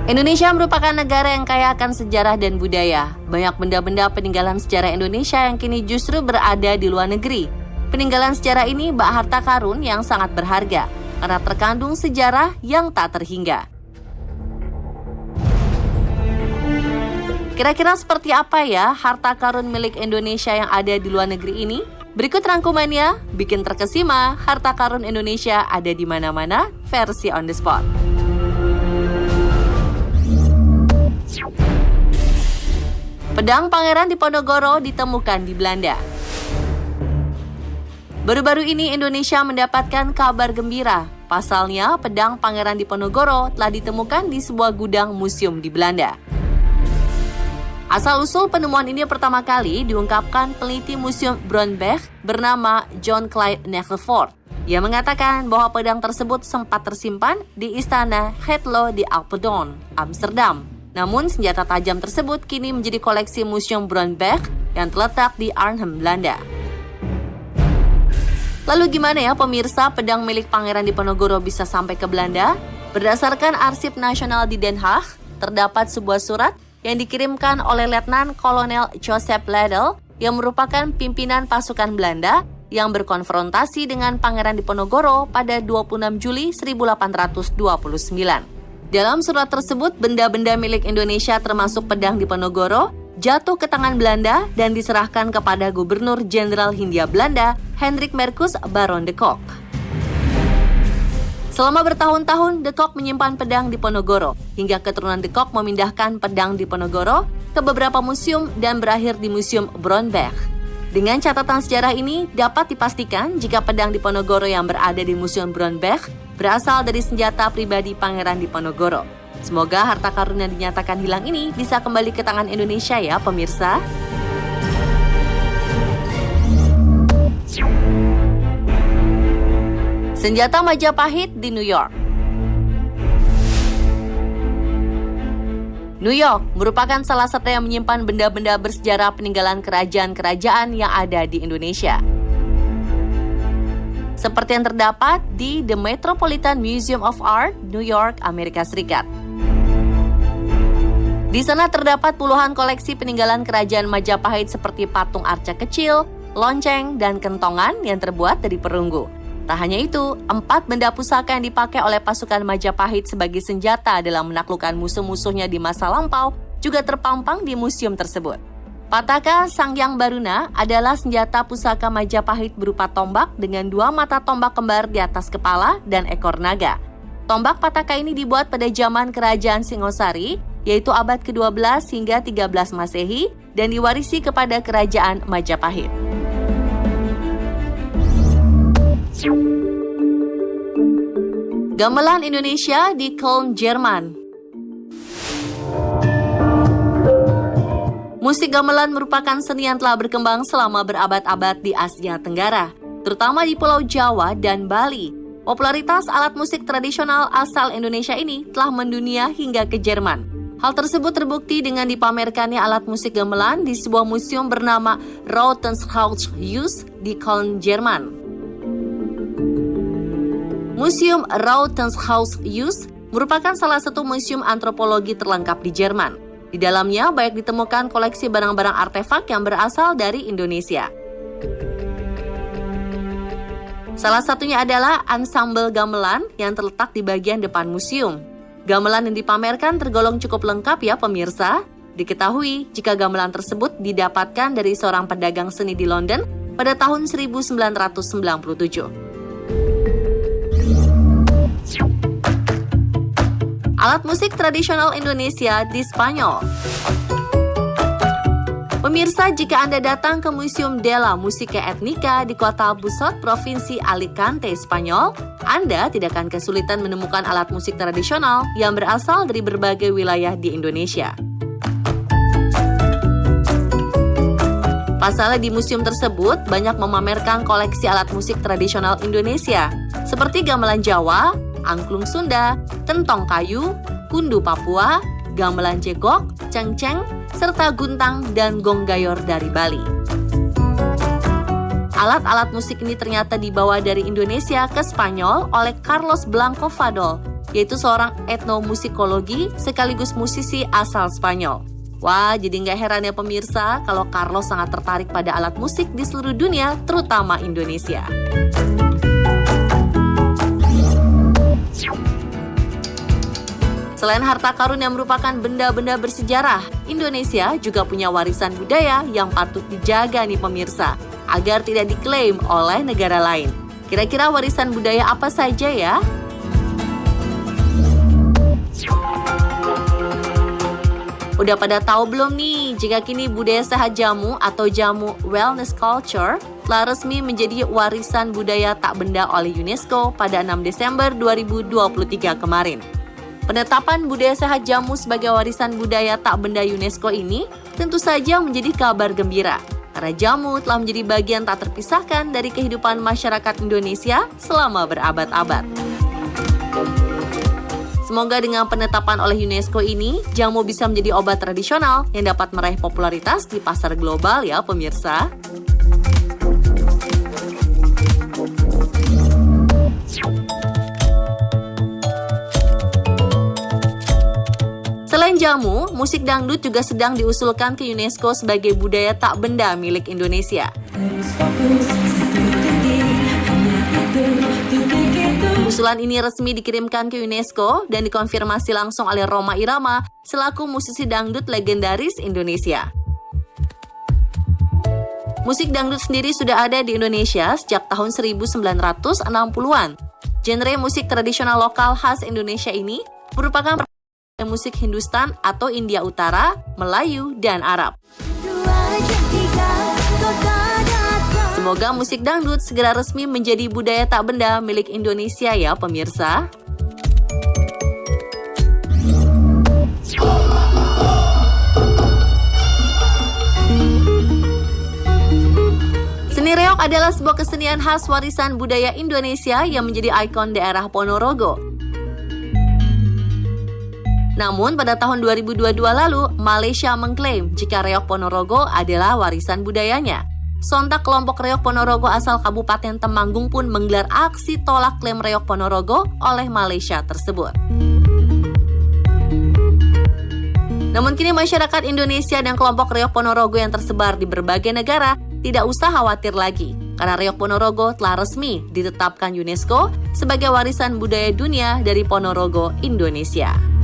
Indonesia merupakan negara yang kaya akan sejarah dan budaya. Banyak benda-benda peninggalan sejarah Indonesia yang kini justru berada di luar negeri. Peninggalan sejarah ini bak harta karun yang sangat berharga, karena terkandung sejarah yang tak terhingga. Kira-kira seperti apa ya harta karun milik Indonesia yang ada di luar negeri ini? Berikut rangkumannya, bikin terkesima, harta karun Indonesia ada di mana-mana, versi on the spot. Pedang Pangeran Diponegoro ditemukan di Belanda. Baru-baru ini Indonesia mendapatkan kabar gembira. Pasalnya, pedang Pangeran Diponegoro telah ditemukan di sebuah gudang museum di Belanda. Asal-usul penemuan ini pertama kali diungkapkan peneliti Museum Brondbech bernama John Clyde Negelfort. Ia mengatakan bahwa pedang tersebut sempat tersimpan di Istana Hetlo di Apeldoorn, Amsterdam. Namun, senjata tajam tersebut kini menjadi koleksi Museum Brondbech yang terletak di Arnhem, Belanda. Lalu gimana ya pemirsa pedang milik Pangeran Diponegoro bisa sampai ke Belanda? Berdasarkan Arsip Nasional di Den Haag, terdapat sebuah surat yang dikirimkan oleh Letnan Kolonel Joseph Ledel yang merupakan pimpinan pasukan Belanda yang berkonfrontasi dengan Pangeran Diponegoro pada 26 Juli 1829. Dalam surat tersebut, benda-benda milik Indonesia termasuk pedang Diponegoro jatuh ke tangan Belanda dan diserahkan kepada Gubernur Jenderal Hindia Belanda, Hendrik Marcus Baron de Kock. Selama bertahun-tahun, de Kock menyimpan pedang Diponegoro, hingga keturunan de Kock memindahkan pedang Diponegoro ke beberapa museum dan berakhir di Museum Brondbech. Dengan catatan sejarah ini, dapat dipastikan jika pedang Diponegoro yang berada di Museum Brondbech berasal dari senjata pribadi Pangeran Diponegoro. Semoga harta karun yang dinyatakan hilang ini bisa kembali ke tangan Indonesia ya pemirsa. Senjata Majapahit di New York. New York merupakan salah satu yang menyimpan benda-benda bersejarah peninggalan kerajaan-kerajaan yang ada di Indonesia. Seperti yang terdapat di The Metropolitan Museum of Art, New York, Amerika Serikat. Di sana terdapat puluhan koleksi peninggalan kerajaan Majapahit seperti patung arca kecil, lonceng, dan kentongan yang terbuat dari perunggu. Tak hanya itu, 4 benda pusaka yang dipakai oleh pasukan Majapahit sebagai senjata dalam menaklukkan musuh-musuhnya di masa lampau juga terpampang di museum tersebut. Pataka Sangyang Baruna adalah senjata pusaka Majapahit berupa tombak dengan 2 mata tombak kembar di atas kepala dan ekor naga. Tombak Pataka ini dibuat pada zaman Kerajaan Singosari, yaitu abad ke-12 hingga 13 Masehi, dan diwarisi kepada Kerajaan Majapahit. Gamelan Indonesia di Köln, Jerman. Musik gamelan merupakan seni yang telah berkembang selama berabad-abad di Asia Tenggara, terutama di Pulau Jawa dan Bali. Popularitas alat musik tradisional asal Indonesia ini telah mendunia hingga ke Jerman. Hal tersebut terbukti dengan dipamerkannya alat musik gamelan di sebuah museum bernama Rautenhaus di Köln, Jerman. Museum Rautenhaus merupakan salah satu museum antropologi terlengkap di Jerman. Di dalamnya banyak ditemukan koleksi barang-barang artefak yang berasal dari Indonesia. Salah satunya adalah ansambel gamelan yang terletak di bagian depan museum. Gamelan yang dipamerkan tergolong cukup lengkap ya pemirsa. Diketahui jika gamelan tersebut didapatkan dari seorang pedagang seni di London pada tahun 1997. Alat musik tradisional Indonesia di Spanyol. Pemirsa, jika Anda datang ke Museum de la Música Étnica di kota Busot, Provinsi Alicante, Spanyol, Anda tidak akan kesulitan menemukan alat musik tradisional yang berasal dari berbagai wilayah di Indonesia. Pasalnya di museum tersebut banyak memamerkan koleksi alat musik tradisional Indonesia, seperti gamelan Jawa, angklung Sunda, tentong kayu, kundu Papua, gamelan jegok, cengceng, serta guntang dan gong gayor dari Bali. Alat-alat musik ini ternyata dibawa dari Indonesia ke Spanyol oleh Carlos Blanco Fadol yaitu seorang etnomusikologi sekaligus musisi asal Spanyol. Wah, jadi nggak heran ya pemirsa kalau Carlos sangat tertarik pada alat musik di seluruh dunia, terutama Indonesia. Selain harta karun yang merupakan benda-benda bersejarah, Indonesia juga punya warisan budaya yang patut dijaga nih pemirsa, agar tidak diklaim oleh negara lain. Kira-kira warisan budaya apa saja ya? Udah pada tahu belum nih jika kini budaya sehat jamu atau jamu wellness culture telah resmi menjadi warisan budaya tak benda oleh UNESCO pada 6 Desember 2023 kemarin. Penetapan budaya sehat jamu sebagai warisan budaya tak benda UNESCO ini tentu saja menjadi kabar gembira, karena jamu telah menjadi bagian tak terpisahkan dari kehidupan masyarakat Indonesia selama berabad-abad. Semoga dengan penetapan oleh UNESCO ini, jamu bisa menjadi obat tradisional yang dapat meraih popularitas di pasar global ya pemirsa. Selain jamu, musik dangdut juga sedang diusulkan ke UNESCO sebagai budaya tak benda milik Indonesia. Usulan ini resmi dikirimkan ke UNESCO dan dikonfirmasi langsung oleh Rhoma Irama selaku musisi dangdut legendaris Indonesia. Musik dangdut sendiri sudah ada di Indonesia sejak tahun 1960-an. Genre musik tradisional lokal khas Indonesia ini merupakan musik Hindustan atau India Utara, Melayu, dan Arab. Semoga musik dangdut segera resmi menjadi budaya tak benda milik Indonesia ya pemirsa. Seni reog adalah sebuah kesenian khas warisan budaya Indonesia yang menjadi ikon daerah Ponorogo. Namun pada tahun 2022 lalu, Malaysia mengklaim jika reog Ponorogo adalah warisan budayanya. Sontak kelompok reog Ponorogo asal Kabupaten Temanggung pun menggelar aksi tolak klaim reog Ponorogo oleh Malaysia tersebut. Namun kini masyarakat Indonesia dan kelompok reog Ponorogo yang tersebar di berbagai negara tidak usah khawatir lagi, karena reog Ponorogo telah resmi ditetapkan UNESCO sebagai warisan budaya dunia dari Ponorogo, Indonesia.